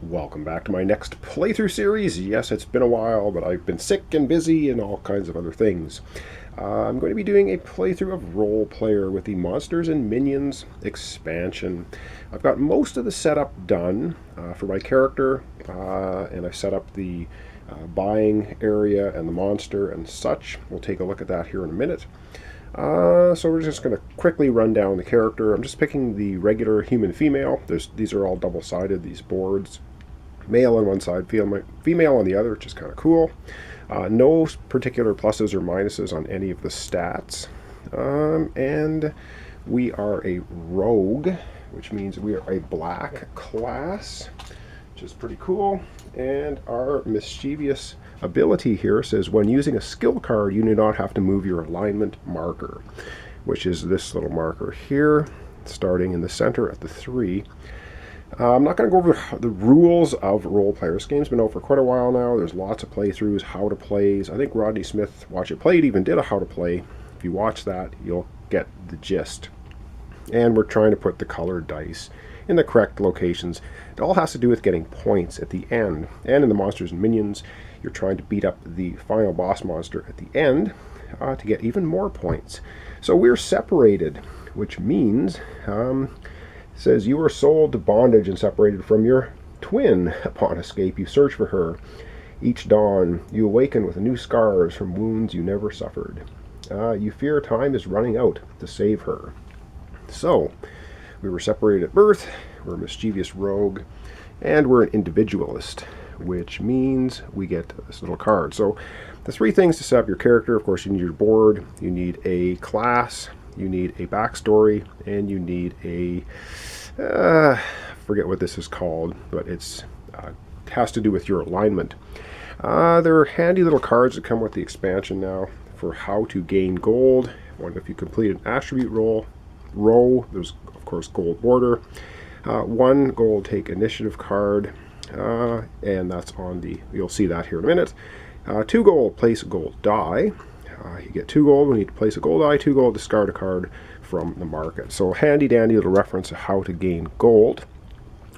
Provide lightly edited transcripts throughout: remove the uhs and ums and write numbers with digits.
Welcome back to my next playthrough series. Yes, it's been a while, but I've been sick and busy and all kinds of other things. I'm going to be doing a playthrough of Role Player with the Monsters and Minions expansion. I've got most of the setup done for my character, and I've set up the buying area and the monster and such. We'll take a look at that here in a minute. So we're just going to quickly run down the character. I'm just picking the regular human-female. These are all double-sided, these boards. Male on one side, female on the other, which is kind of cool. No particular pluses or minuses on any of the stats. And we are a rogue, which means we are a black class, which is pretty cool. And our mischievous ability here says when using a skill card, you do not have to move your alignment marker, which is this little marker here, starting in the center at the 3. I'm not going to go over the rules of Role Player. This game's been out for quite a while now. There's lots of playthroughs, how to plays. I think Rodney Smith, Watch It Played, even did a how to play. If you watch that, you'll get the gist. And we're trying to put the colored dice in the correct locations. It all has to do with getting points at the end. And in the Monsters and Minions, you're trying to beat up the final boss monster at the end to get even more points. So we're separated, which means says you are sold to bondage and separated from your twin. Upon escape, you search for her. Each dawn, you awaken with new scars from wounds you never suffered. You fear time is running out to save her. So, we were separated at birth, we're a mischievous rogue, and we're an individualist, which means we get this little card. So, the 3 things to set up your character: of course, you need your board, you need a class, you need a backstory, and you need a forget what this is called, but it's has to do with your alignment. There are handy little cards that come with the expansion now for how to gain gold. If you complete an attribute row, there's of course gold border. 1 gold take initiative card, and that's on the, you'll see that here in a minute. 2 gold, place a gold die. You get 2 gold when you place a gold die, 2 gold, discard a card from the market. So handy dandy little reference of how to gain gold.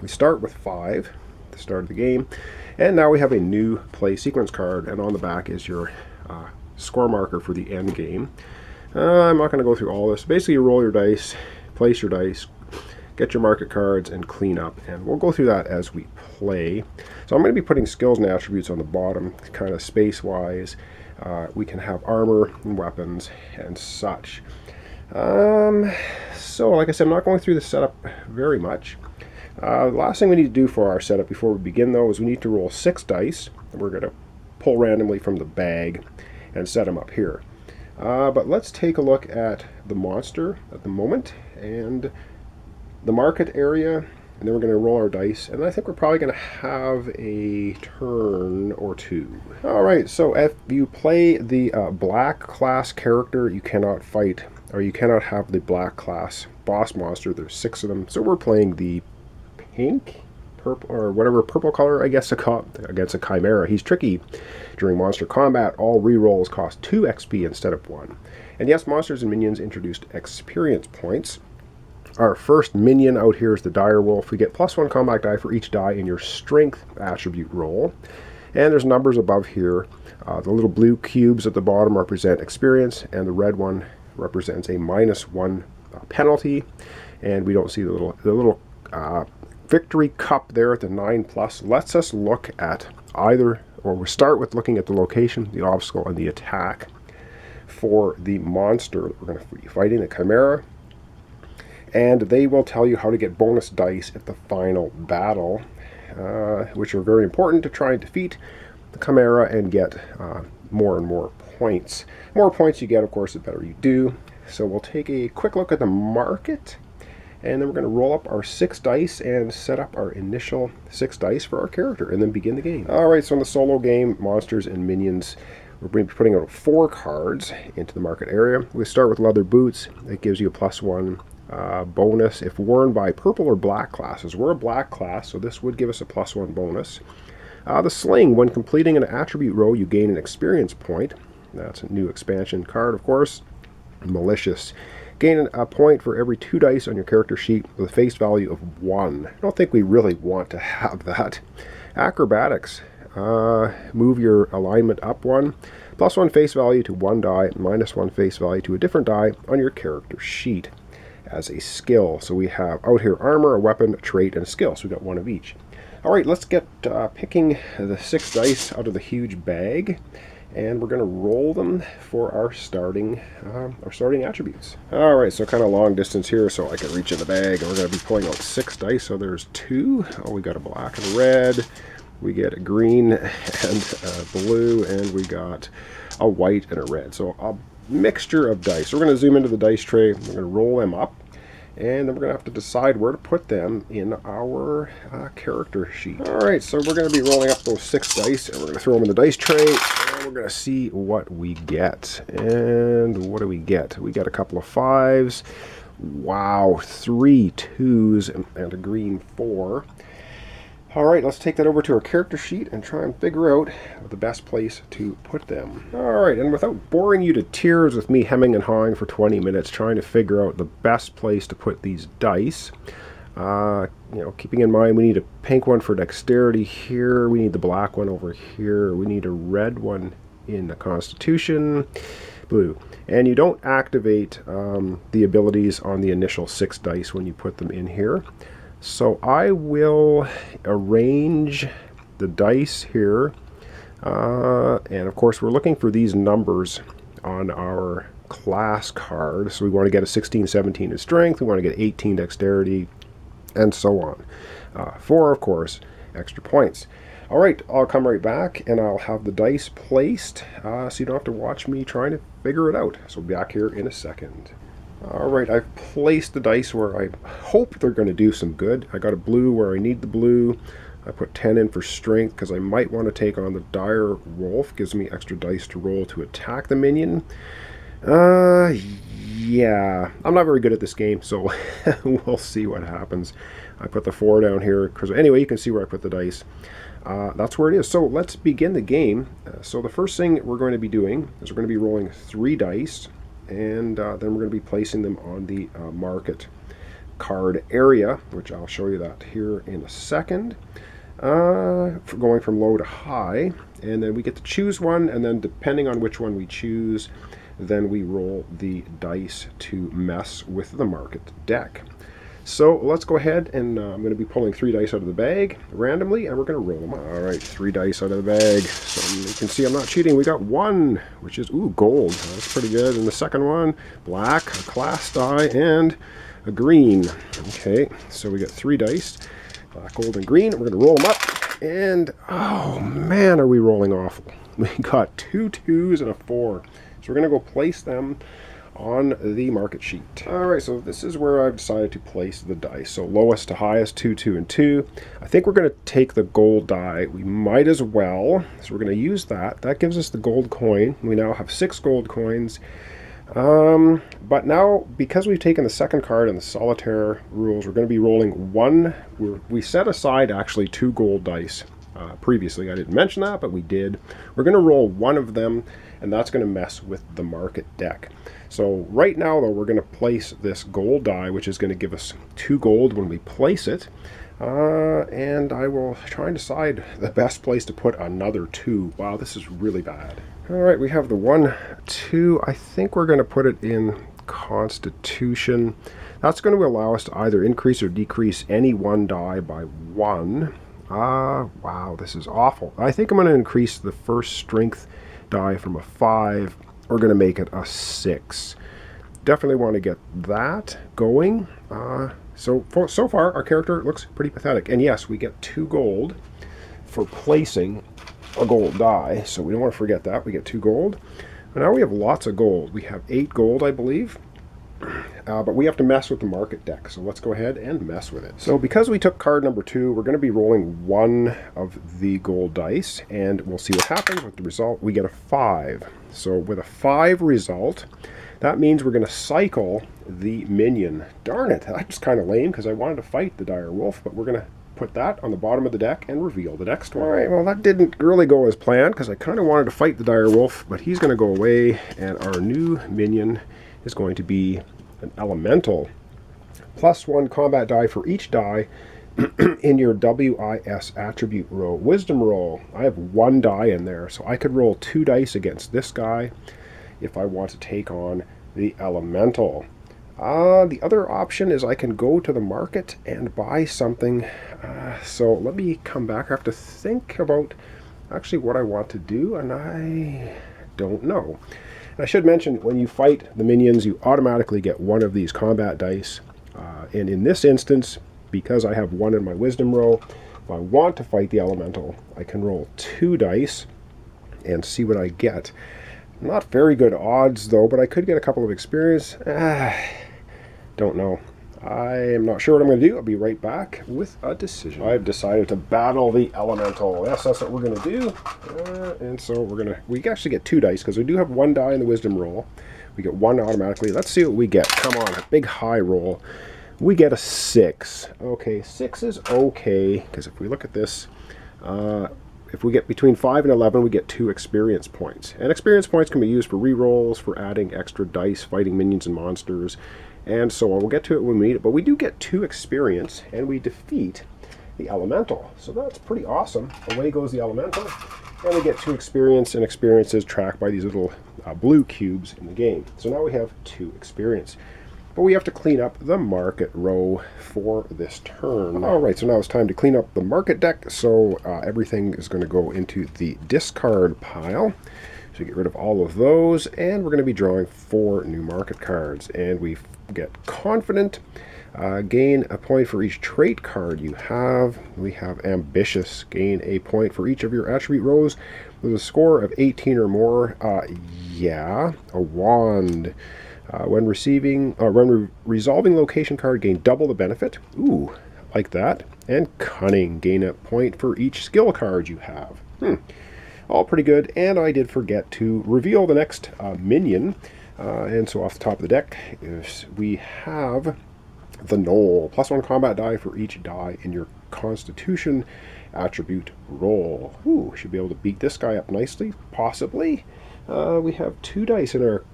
We start with 5 at the start of the game, and now we have a new play sequence card, and on the back is your score marker for the end game. I'm not going to go through all this. Basically, you roll your dice, place your dice, get your market cards, and clean up, and we'll go through that as we play. So I'm going to be putting skills and attributes on the bottom, kind of space-wise. We can have armor and weapons and such. So like I said, I'm not going through the setup very much. The last thing we need to do for our setup before we begin, though, is we need to roll 6 dice. We're going to pull randomly from the bag and set them up here. But let's take a look at the monster at the moment and the market area, and then we're going to roll our dice, and I think we're probably going to have a turn or 2. Alright, so if you play the black class character, you cannot fight, or you cannot have the black class boss monster. There's 6 of them, so we're playing the pink, purple, or whatever purple color, I guess, against a chimera. He's tricky. During monster combat, all rerolls cost 2 XP instead of 1. And yes, Monsters and Minions introduced experience points. Our first minion out here is the dire wolf. We get +1 combat die for each die in your strength attribute roll. And there's numbers above here. The little blue cubes at the bottom represent experience, and the red one represents a -1 penalty. And we don't see the little victory cup there at the 9+. Lets us look at either, or we start with looking at the location, the obstacle, and the attack for the monster that we're going to be fighting, the chimera. And they will tell you how to get bonus dice at the final battle, which are very important to try and defeat the chimera and get more and more points. The more points you get, of course, the better you do. So we'll take a quick look at the market, and then we're going to roll up our 6 dice and set up our initial 6 dice for our character, and then begin the game. Alright, so in the solo game, Monsters and Minions, we're going to be putting out 4 cards into the market area. We start with leather boots. It gives you a +1 bonus if worn by purple or black classes. We're a black class, so this would give us a +1 bonus. The sling, when completing an attribute row, you gain an experience point. That's a new expansion card, of course. Malicious. Gain a point for every 2 dice on your character sheet with a face value of 1. I don't think we really want to have that. Acrobatics. Move your alignment up 1. +1 face value to 1 die, -1 face value to a different die on your character sheet as a skill. So we have out here armor, a weapon, a trait, and a skill. So we got 1 of each. All right, let's get picking the 6 dice out of the huge bag, and we're going to roll them for our starting attributes. All right, so kind of long distance here, so I can reach in the bag, and we're going to be pulling out 6 dice. So there's 2. Oh, we got a black and a red. We get a green and a blue, and we got a white and a red. So a mixture of dice. So we're going to zoom into the dice tray. We're going to roll them up, and then we're going to have to decide where to put them in our character sheet. All right, so we're going to be rolling up those 6 dice, and we're going to throw them in the dice tray, and we're going to see what we get. And what do we get? We got a couple of 5s. Wow, 3 2s and a green 4. All right, let's take that over to our character sheet and try and figure out the best place to put them. All right, and without boring you to tears with me hemming and hawing for 20 minutes trying to figure out the best place to put these dice, keeping in mind we need a pink one for dexterity here, we need the black one over here, we need a red one in the Constitution, blue. And you don't activate the abilities on the initial 6 dice when you put them in here. So I will arrange the dice here, and of course we're looking for these numbers on our class card. So we want to get a 16, 17 in strength, we want to get 18 dexterity, and so on. For, of course, extra points. All right, I'll come right back and I'll have the dice placed so you don't have to watch me trying to figure it out. So we'll be back here in a second. Alright, I've placed the dice where I hope they're going to do some good. I got a blue where I need the blue. I put 10 in for strength because I might want to take on the dire wolf. Gives me extra dice to roll to attack the minion. Yeah, I'm not very good at this game, so we'll see what happens. I put the 4 down here because anyway, you can see where I put the dice. That's where it is. So let's begin the game. So the first thing we're going to be doing is we're going to be rolling 3 dice. And then we're going to be placing them on the market card area, which I'll show you that here in a second. For going from low to high, and then we get to choose one, and then depending on which one we choose, then we roll the dice to mess with the market deck. So let's go ahead, and I'm going to be pulling 3 dice out of the bag randomly, and we're going to roll them. All right, 3 dice out of the bag. So you can see I'm not cheating. We got 1, which is, ooh, gold. That's pretty good. And the second one, black, a class die, and a green. Okay, so we got 3 dice, black, gold, and green. We're going to roll them up, and oh man, are we rolling awful. We got 2 2s and a 4. So we're going to go place them on the market sheet. Alright, so this is where I've decided to place the dice. So lowest to highest, 2, 2, and 2. I think we're going to take the gold die. We might as well. So we're going to use that. That gives us the gold coin. We now have 6 gold coins. But now, because we've taken the second card in the solitaire rules, we're going to be rolling 1. We set aside actually 2 gold dice. Previously, I didn't mention that, but we did. We're going to roll 1 of them, and that's going to mess with the market deck. So right now, though, we're going to place this gold die, which is going to give us 2 gold when we place it. And I will try and decide the best place to put another 2. Wow, this is really bad. All right, we have the 1, 2. I think we're going to put it in Constitution. That's going to allow us to either increase or decrease any 1 die by 1. Wow, this is awful. I think I'm going to increase the first strength die from a 5. We're going to make it a 6. Definitely want to get that going. So far, our character looks pretty pathetic. And yes, we get 2 gold for placing a gold die. So we don't want to forget that. We get 2 gold. And now we have lots of gold. We have 8 gold, I believe. But we have to mess with the market deck. So let's go ahead and mess with it. So because we took card number 2, we're going to be rolling 1 of the gold dice. And we'll see what happens with the result. We get a 5. So with a 5 result, that means we're going to cycle the minion. Darn it, that's kind of lame because I wanted to fight the dire wolf, but we're going to put that on the bottom of the deck and reveal the next one. All right, well, that didn't really go as planned because I kind of wanted to fight the dire wolf, but he's going to go away, and our new minion is going to be an elemental. +1 combat die for each die in your WIS attribute row. Wisdom roll. I have 1 die in there, so I could roll 2 dice against this guy if I want to take on the elemental. The other option is I can go to the market and buy something. So let me come back. I have to think about actually what I want to do, and I don't know. And I should mention, when you fight the minions, you automatically get 1 of these combat dice. And in this instance, because I have 1 in my wisdom row, if I want to fight the elemental, I can roll 2 dice and see what I get. Not very good odds, though, but I could get a couple of experience. Don't know. I am not sure what I'm going to do. I'll be right back with a decision. I've decided to battle the elemental. Yes, that's what we're going to do. And so we actually get 2 dice, because we do have 1 die in the wisdom roll. We get 1 automatically. Let's see what we get. Come on, a big high roll. We get a 6. Okay, 6 is okay, because if we look at this, if we get between 5 and 11, we get 2 experience points. And experience points can be used for rerolls, for adding extra dice, fighting minions and monsters, and so on. We'll get to it when we meet it, but we do get 2 experience, and we defeat the elemental. So that's pretty awesome. Away goes the elemental, and we get 2 experience, and experience is tracked by these little blue cubes in the game. So now we have 2 experience. But we have to clean up the market row for this turn. Alright, so now it's time to clean up the market deck. So everything is going to go into the discard pile. So get rid of all of those, and we're going to be drawing 4 new market cards. And we get Confident. Gain a point for each trait card you have. We have Ambitious. Gain a point for each of your attribute rows with a score of 18 or more. A Wand. When resolving location card, gain double the benefit. Ooh, like that. And Cunning. Gain a point for each skill card you have. All pretty good. And I did forget to reveal the next minion. And so off the top of the deck, we have the Gnoll. +1 combat die for each die in your Constitution attribute roll. Ooh, should be able to beat this guy up nicely, possibly. We have 2 dice in our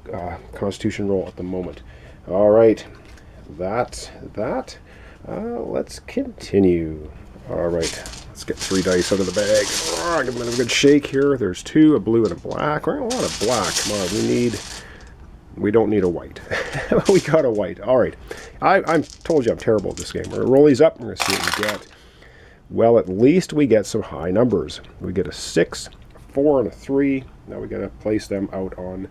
Constitution roll at the moment. All right, that's that. Let's continue. All right, let's get 3 dice out of the bag. Give them a good shake here. There's 2, a blue and a black. A lot of black. Come on, we don't need a white. We got a white. All right, I told you I'm terrible at this game. We're gonna roll these up. We're gonna see what we get. Well, at least we get some high numbers. We get a 6, 4, and a 3. Now we got to place them out on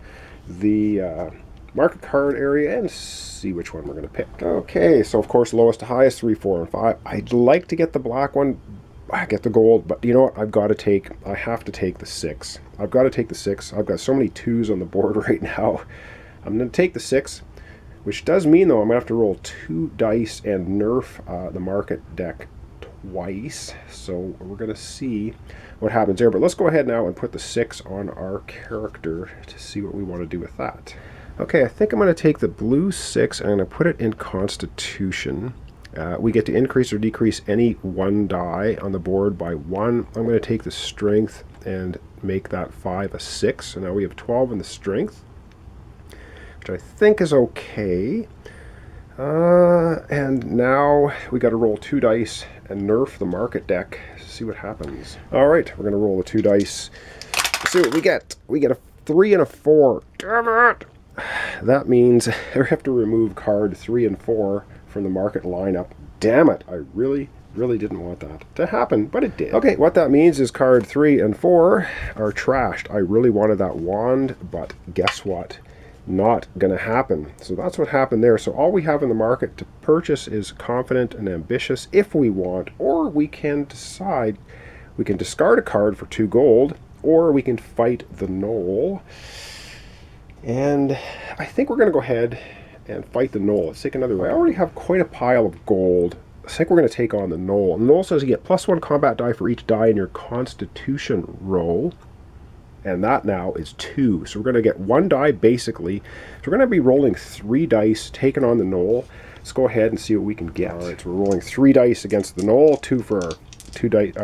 the market card area and see which one we're going to pick. Okay, so of course lowest to highest, 3, 4, and 5. I'd like to get the black one. I get the gold, but you know what? I have to take the 6. I've got to take the 6. I've got so many 2s on the board right now. I'm going to take the 6, which does mean though I'm going to have to roll 2 dice and nerf the market deck twice. So we're going to see what happens there. But let's go ahead now and put the 6 on our character to see what we want to do with that. Okay, I think I'm going to take the blue 6 and I'm going to put it in Constitution. We get to increase or decrease any 1 die on the board by 1. I'm going to take the Strength and make that 5 a 6. So now we have 12 in the Strength, which I think is okay. And now we got to roll 2 dice and nerf the market deck to see what happens. All right, we're going to roll the 2 dice. Let's see what we get. We get a 3 and a 4. Damn it! That means I have to remove card 3 and 4 from the market lineup. Damn it! I really didn't want that to happen, but it did. Okay, what that means is card 3 and 4 are trashed. I really wanted that wand, but guess what? Not going to happen. So that's what happened there. So all we have in the market to purchase is Confident and Ambitious if we want, or we can decide we can discard a card for 2 gold, or we can fight the Gnoll. And I think we're going to go ahead and fight the Gnoll. Let's take another way. I already have quite a pile of gold. I think we're going to take on the Gnoll. The Gnoll says you get +1 combat die for each die in your Constitution roll. And that now is 2. So we're going to get 1 die basically. So we're going to be rolling 3 dice, taking on the Gnoll. Let's go ahead and see what we can get. All right, so we're rolling 3 dice against the Gnoll, 2 for our 2 dice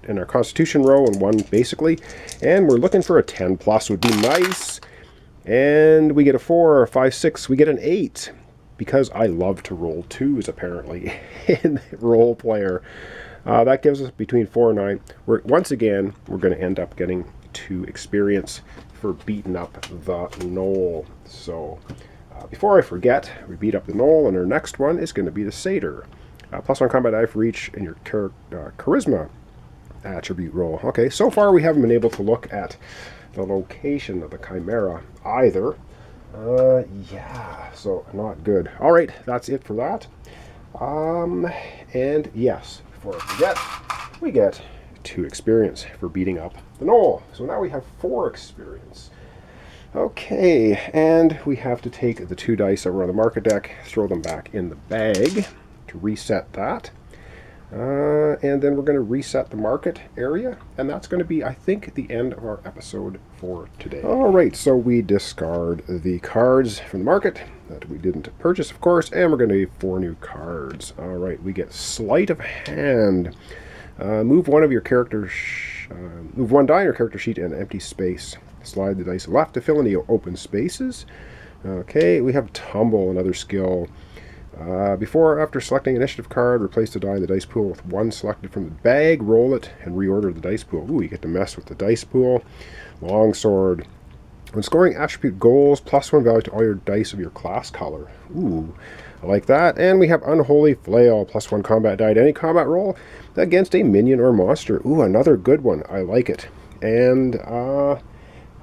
in our Constitution row and 1 basically. And we're looking for a 10+ would be nice. And we get a 4, 5, 6. We get an 8. because I love to roll 2s apparently in Roll Player. That gives us between 4 and 9. Once again, we're going to end up getting 2 experience for beating up the Gnoll. So before I forget, we beat up the Gnoll, and our next one is going to be the Satyr. +1 combat die for each in your charisma attribute roll. Okay, so far we haven't been able to look at the location of the Chimera either. Yeah, so not good. All right, that's it for that. And yes, before I forget, we get 2 experience for beating up the Gnoll. So now we have 4 experience. Okay, and we have to take the 2 dice that were on the market deck, throw them back in the bag to reset that. And then we're going to reset the market area, and that's going to be, I think, the end of our episode for today. All right, so we discard the cards from the market that we didn't purchase, of course, and we're going to get 4 new cards. All right, we get Sleight of Hand. Move one die on your character sheet in an empty space. Slide the dice left to fill any open spaces. Okay, we have Tumble, another skill. Before or after selecting an initiative card, replace the die in the dice pool with one selected from the bag, roll it, and reorder the dice pool. Ooh, you get to mess with the dice pool. Longsword. When scoring attribute goals, +1 value to all your dice of your class color. Ooh, I like that. And we have Unholy Flail, +1 combat die to any combat roll against a minion or monster. Ooh, another good one. I like it. And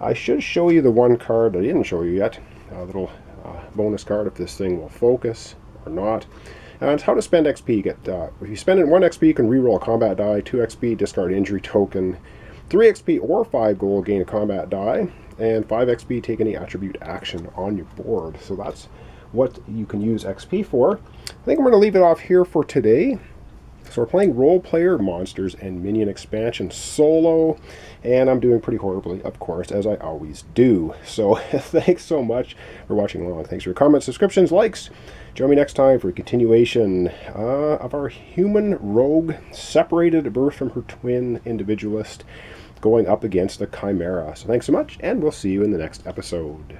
I should show you the one card I didn't show you yet. A little bonus card if this thing will focus or not. And it's how to spend XP. You get if you spend it 1 XP, you can reroll a combat die, 2 XP, discard injury token, 3 XP or 5 gold, gain a combat die, and 5 XP, take any attribute action on your board. So that's what you can use XP for. I think I'm going to leave it off here for today. So we're playing Role Player, Monsters, and Minion Expansion solo, and I'm doing pretty horribly, of course, as I always do. So thanks so much for watching along. Thanks for your comments, subscriptions, likes. Join me next time for a continuation of our human rogue, separated at birth from her twin individualist, going up against the Chimera. So thanks so much, and we'll see you in the next episode.